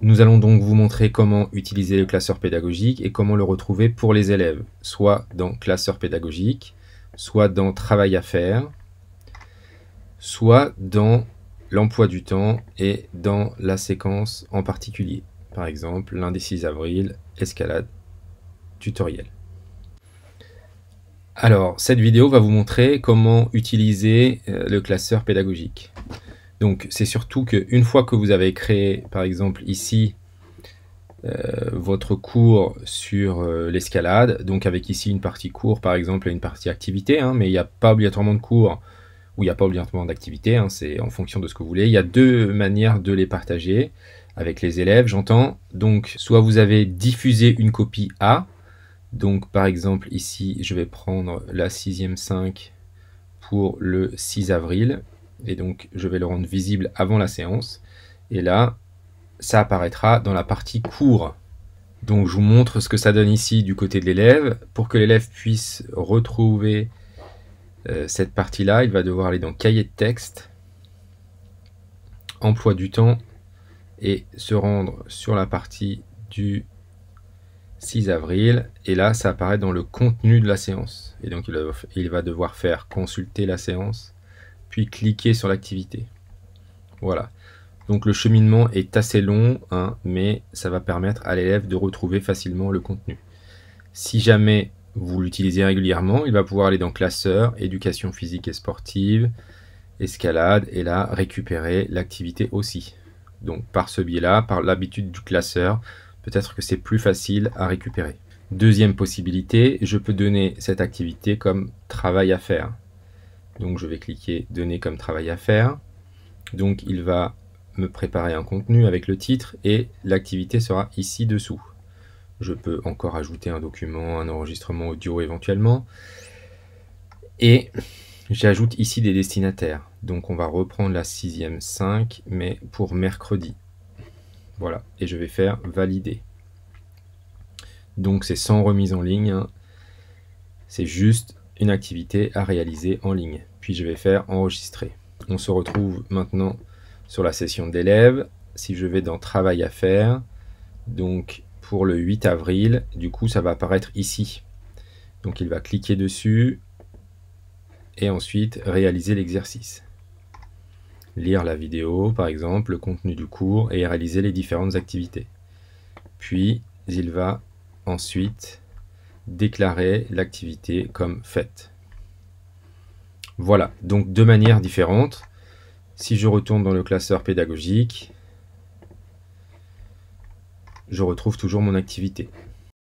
Nous allons donc vous montrer comment utiliser le classeur pédagogique et comment le retrouver pour les élèves, soit dans classeur pédagogique, soit dans travail à faire, soit dans l'emploi du temps et dans la séquence en particulier. Par exemple, lundi 6 avril, escalade, tutoriel. Alors, cette vidéo va vous montrer comment utiliser le classeur pédagogique. Donc, c'est surtout qu'une fois que vous avez créé, par exemple ici, votre cours sur l'escalade, donc avec ici une partie cours, par exemple, et une partie activité, hein, mais il n'y a pas obligatoirement de cours ou il n'y a pas obligatoirement d'activité, hein, c'est en fonction de ce que vous voulez. Il y a deux manières de les partager avec les élèves, j'entends. Donc, soit vous avez diffusé une copie A, donc par exemple ici, je vais prendre la 6e 5 pour le 6 avril, et donc je vais le rendre visible avant la séance, et là, ça apparaîtra dans la partie cours. Donc je vous montre ce que ça donne ici du côté de l'élève. Pour que l'élève puisse retrouver cette partie-là, il va devoir aller dans cahier de texte, emploi du temps, et se rendre sur la partie du 6 avril. Et là, ça apparaît dans le contenu de la séance. Et donc il va devoir faire consulter la séance, puis cliquer sur l'activité. Voilà. Donc le cheminement est assez long, hein, mais ça va permettre à l'élève de retrouver facilement le contenu. Si jamais vous l'utilisez régulièrement, il va pouvoir aller dans classeur, éducation physique et sportive, escalade, et là récupérer l'activité aussi. Donc par ce biais-là, par l'habitude du classeur, peut-être que c'est plus facile à récupérer. Deuxième possibilité, je peux donner cette activité comme travail à faire. Donc je vais cliquer donner comme travail à faire. Donc il va me préparer un contenu avec le titre et l'activité sera ici dessous. Je peux encore ajouter un document, un enregistrement audio éventuellement. Et j'ajoute ici des destinataires. Donc on va reprendre la 6e 5, mais pour mercredi. Voilà, et je vais faire valider. Donc c'est sans remise en ligne, hein. C'est juste une activité à réaliser en ligne. Puis je vais faire enregistrer. On se retrouve maintenant sur la session d'élèves. Si je vais dans travail à faire, donc pour le 8 avril, du coup ça va apparaître ici. Donc il va cliquer dessus et ensuite réaliser l'exercice. Lire la vidéo par exemple, le contenu du cours et réaliser les différentes activités. Puis il va ensuite déclarer l'activité comme faite. Voilà, donc deux manières différentes. Si je retourne dans le classeur pédagogique, je retrouve toujours mon activité.